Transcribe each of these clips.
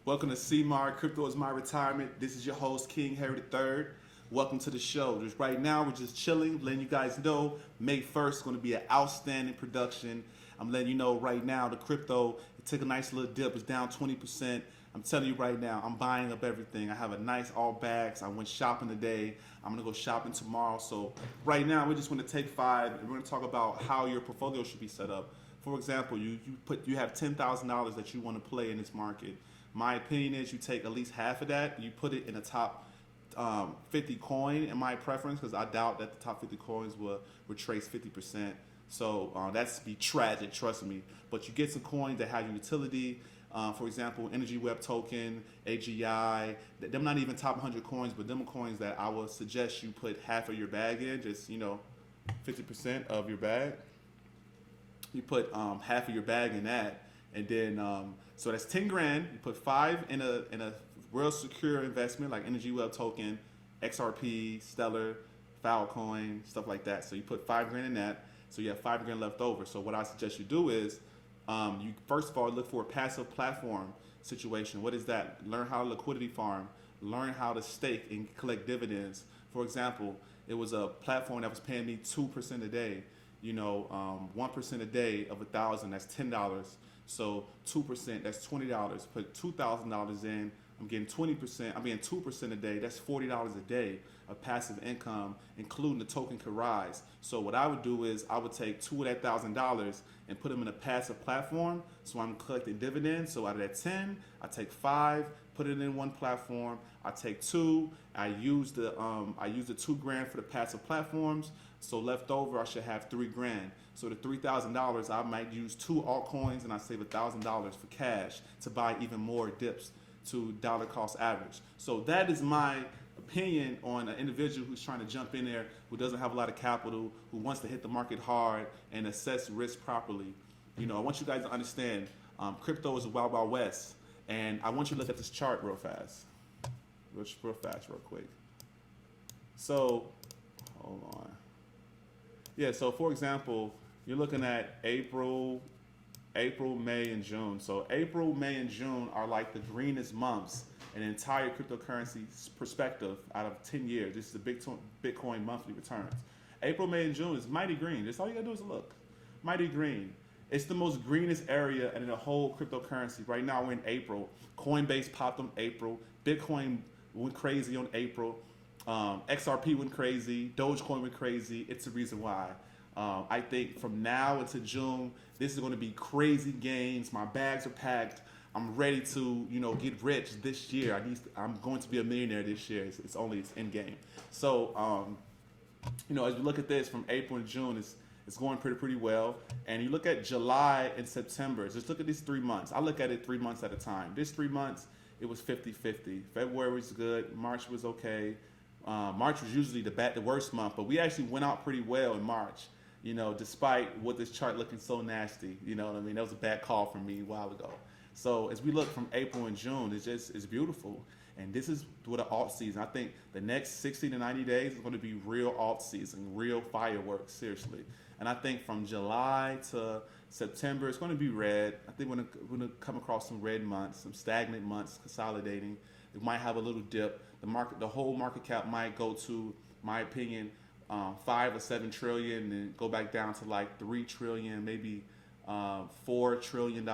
Welcome to CMAR, Crypto is my retirement. This is your host, King Harry III. Welcome to the show. Just right now, we're just chilling, letting you guys know May 1st is going to be an outstanding production. I'm letting you know right now, the crypto, it took a nice little dip. It's down 20%. I'm telling you right now, I'm buying up everything. I have a nice all bags. I went shopping today. I'm going to go shopping tomorrow. So right now, we're just going to take five, and we're going to talk about how your portfolio should be set up. For example, you have $10,000 that you want to play in this market. My opinion is you take at least half of that, you put it in the top 50 coin in my preference, because I doubt that the top 50 coins will retrace 50%. So that's be tragic, trust me. But you get some coins that have utility. For example, Energy Web Token, AGI. Them not even top 100 coins, but them are coins that I would suggest you put half of your bag in, just 50% of your bag. You put half of your bag in that, and then so that's 10 grand. You put five in a real secure investment like Energy Web Token, XRP, Stellar, Filecoin, stuff like that. So you put 5 grand in that, so you have 5 grand left over. So what I suggest you do is you first of all look for a passive platform situation. What is that? Learn how to liquidity farm, learn how to stake and collect dividends. For example, it was a platform that was paying me 2% a day. 1% a day of 1,000, that's $10. So 2%, that's $20. Put $2,000 in, I'm getting 20%. I'm getting 2% a day. That's $40 a day of passive income, including the token could rise. So what I would do is I would take two of that $1,000 and put them in a passive platform. So I'm collecting dividends. So out of that 10, I take 5, put it in one platform. I take 2. I use the 2 grand for the passive platforms. So left over, I should have 3 grand. So the $3,000, I might use 2 altcoins, and I save $1,000 for cash to buy even more dips to dollar cost average. So that is my opinion on an individual who's trying to jump in there, who doesn't have a lot of capital, who wants to hit the market hard and assess risk properly. I want you guys to understand, crypto is a wild, wild west, and I want you to look at this chart real fast, real quick. So, hold on. Yeah, so for example, you're looking at April, May, and June. So April, May, and June are like the greenest months in the entire cryptocurrency perspective out of 10 years. This is the Bitcoin monthly returns. April, May, and June is mighty green. That's all you gotta do is look. Mighty green. It's the most greenest area in the whole cryptocurrency. Right now we're in April. Coinbase popped on April. Bitcoin went crazy on April. XRP went crazy. Dogecoin went crazy. It's the reason why. I think from now until June, this is going to be crazy gains. My bags are packed. I'm ready to, get rich this year. I'm going to be a millionaire this year. It's end game. So, as you look at this from April and June, it's going pretty well. And you look at July and September. Just look at these 3 months. I look at it 3 months at a time. This 3 months, it was 50-50. February was good. March was okay. March was usually the worst month, but we actually went out pretty well in March, despite what this chart looking so nasty. You know what I mean? That was a bad call from me a while ago. So as we look from April and June, it's beautiful. And this is what an alt season. I think the next 60 to 90 days is going to be real alt season, real fireworks, seriously. And I think from July to September, it's going to be red. I think we're going to come across some red months, some stagnant months, consolidating. It might have a little dip. The whole market cap might go to, my opinion, 5 or 7 trillion, and go back down to like 3 trillion, maybe $4 trillion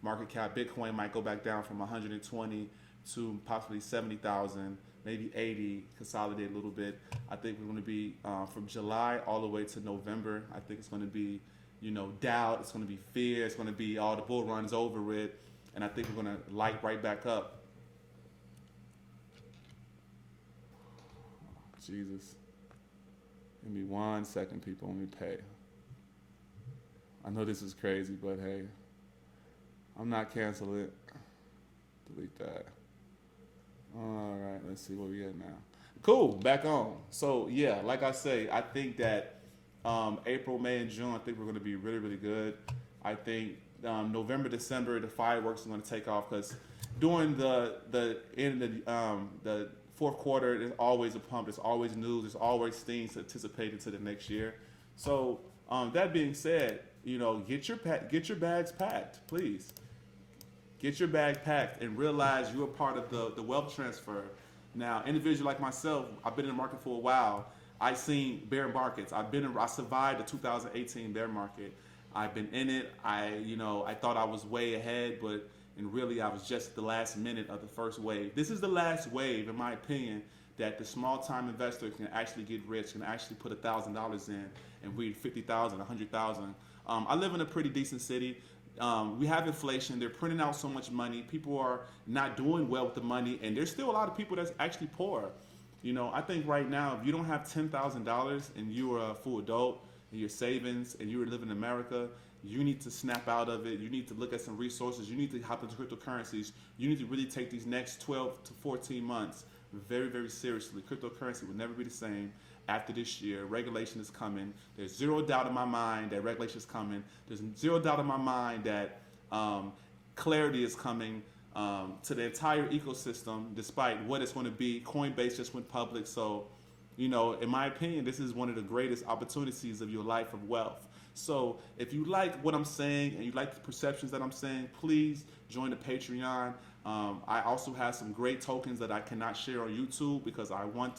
market cap. Bitcoin might go back down from 120 to possibly 70,000, maybe 80, consolidate a little bit. I think we're going to be from July all the way to November. I think it's going to be, doubt. It's going to be fear. It's going to be all the bull runs over with, and I think we're going to light right back up. Jesus. Give me 1 second, people. Let me pay. I know this is crazy, but hey, I'm not canceling it. Delete that. All right, let's see where we at now. Cool, back on. So yeah, like I say, I think that April, May, and June, I think we're going to be really, really good. I think November, December, the fireworks are going to take off, because during the end of the fourth quarter, there's always a pump. There's always news. There's always things anticipated to the next year. So that being said, get your bags packed, please. Get your bag packed and realize you're a part of the wealth transfer. Now, individual like myself, I've been in the market for a while. I've seen bear markets. I survived the 2018 bear market. I've been in it. I thought I was way ahead, but and really I was just the last minute of the first wave. This is the last wave, in my opinion, that the small time investor can actually get rich, can actually put $1,000 in and read 50,000, 100,000. I live in a pretty decent city. We have inflation. They're printing out so much money. People are not doing well with the money, and there's still a lot of people that's actually poor. I think right now, if you don't have $10,000 and you're a full adult and your savings and you're living in America, you need to snap out of it. You need to look at some resources. You need to hop into cryptocurrencies. You need to really take these next 12 to 14 months very, very seriously. Cryptocurrency will never be the same after this year. Regulation is coming. There's zero doubt in my mind that regulation is coming. There's zero doubt in my mind that clarity is coming to the entire ecosystem, despite what it's going to be. Coinbase just went public. So, in my opinion, this is one of the greatest opportunities of your life of wealth. So if you like what I'm saying and you like the perceptions that I'm saying, please join the Patreon. I also have some great tokens that I cannot share on YouTube because I want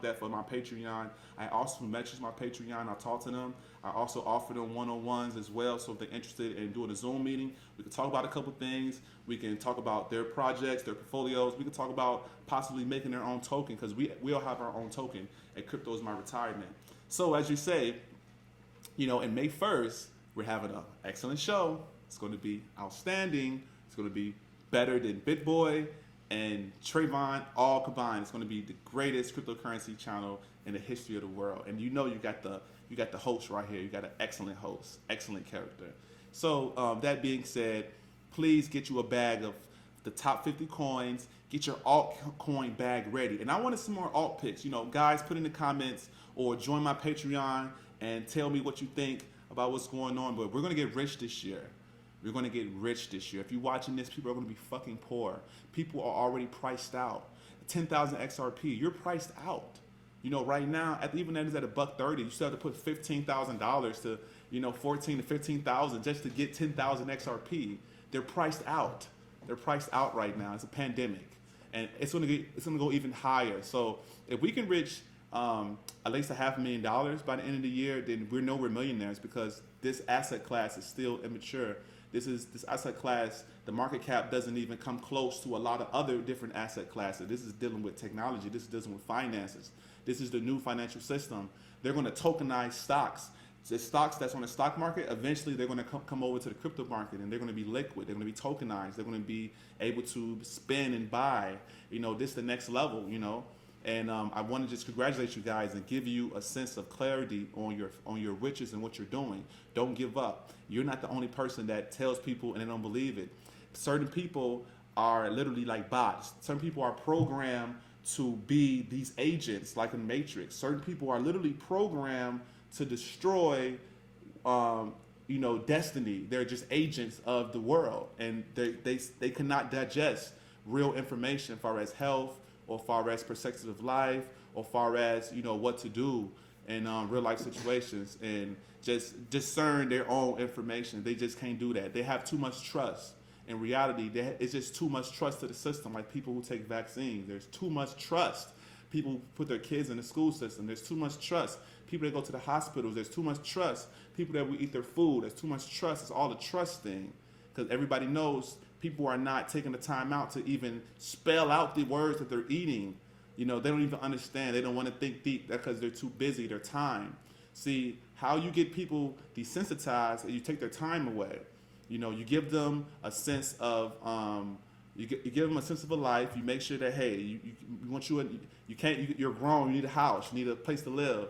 that for my Patreon. I also message my Patreon. I talk to them. I also offer them one-on-ones as well. So if they're interested in doing a Zoom meeting, we can talk about a couple things. We can talk about their projects, their portfolios. We can talk about possibly making their own token because we all have our own token at Cryptoismyretirement. So as you say, in May 1st, we're having an excellent show. It's going to be outstanding. It's going to be better than BitBoy and Trayvon all combined. It's going to be the greatest cryptocurrency channel in the history of the world. And you got the host right here. You got an excellent host, excellent character. So that being said, please get you a bag of the top 50 coins. Get your altcoin bag ready. And I want to see more alt picks. Guys, put in the comments or join my Patreon and tell me what you think about what's going on. But we're going to get rich this year. We're going to get rich this year. If you're watching this, people are going to be fucking poor. People are already priced out. 10,000 XRP, you're priced out. Right now, even that is at $1.30, you still have to put $15,000 to, 14 to 15,000 just to get 10,000 XRP. They're priced out. They're priced out right now. It's a pandemic, and it's going to go even higher. So if we can reach at least $500,000 by the end of the year, then we're nowhere millionaires because this asset class is still immature. This asset class, the market cap doesn't even come close to a lot of other different asset classes. This is dealing with technology. This is dealing with finances. This is the new financial system. They're going to tokenize stocks. The stocks that's on the stock market, eventually they're going to come over to the crypto market and they're going to be liquid. They're going to be tokenized. They're going to be able to spend and buy. This is the next level, And I want to just congratulate you guys and give you a sense of clarity on your riches and what you're doing. Don't give up. You're not the only person that tells people and they don't believe it. Certain people are literally like bots. Certain people are programmed to be these agents like a Matrix. Certain people are literally programmed to destroy destiny. They're just agents of the world, and they cannot digest real information as far as health or far as perspective of life or far as what to do in real life situations and just discern their own information. They just can't do that. They have too much trust. In reality, it's just too much trust to the system. Like people who take vaccines, there's too much trust. People put their kids in the school system, there's too much trust. People that go to the hospitals, there's too much trust. People that we eat their food, there's too much trust. It's all a trust thing because everybody knows people are not taking the time out to even spell out the words that they're eating. They don't even understand. They don't want to think deep because they're too busy, their time. See, how you get people desensitized is you take their time away. You give them a sense of you give them a sense of a life. You make sure that you're grown. You need a house. You need a place to live.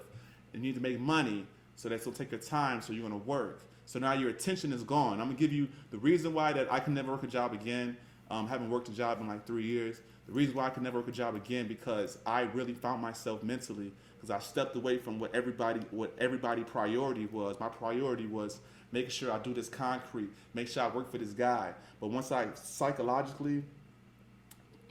You need to make money. So that's going to take your time. So you're going to work. So now your attention is gone. I'm going to give you the reason why that I can never work a job again. Haven't worked a job in like 3 years. The reason why I can never work a job again because I really found myself mentally because I stepped away from what everybody priority was. My priority was making sure I do this concrete, make sure I work for this guy. But once I psychologically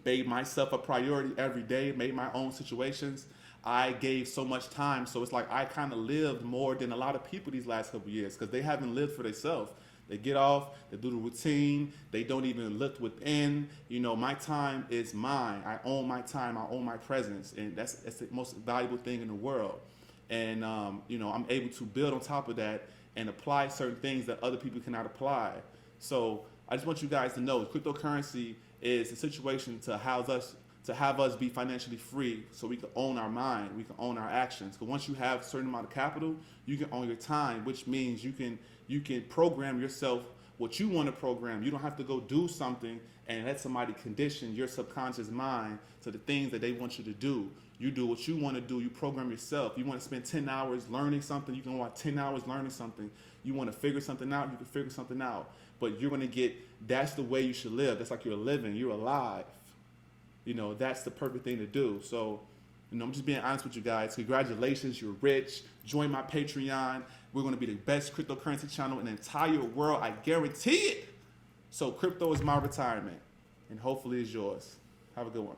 made myself a priority every day, made my own situations, I gave so much time. So it's like I kind of lived more than a lot of people these last couple of years because they haven't lived for themselves. They get off, they do the routine, they don't even look within. You know, my time is mine. I own my time, I own my presence, and that's the most valuable thing in the world. And you know, I'm able to build on top of that and apply certain things that other people cannot apply. So I just want you guys to know, cryptocurrency is a situation to have us be financially free, so we can own our mind, we can own our actions. Because once you have a certain amount of capital, you can own your time, which means you can program yourself what you want to program. You don't have to go do something and let somebody condition your subconscious mind to the things that they want you to do. You do what you want to do. You program yourself. You want to spend 10 hours learning something, you can watch 10 hours learning something. You want to figure something out, you can figure something out. But you're going to get, that's the way you should live. That's like you're living, you're alive. You know, that's the perfect thing to do. So, you know, I'm just being honest with you guys. Congratulations, you're rich. Join my Patreon. We're going to be the best cryptocurrency channel in the entire world. I guarantee it. So crypto is my retirement, and hopefully it's yours. Have a good one.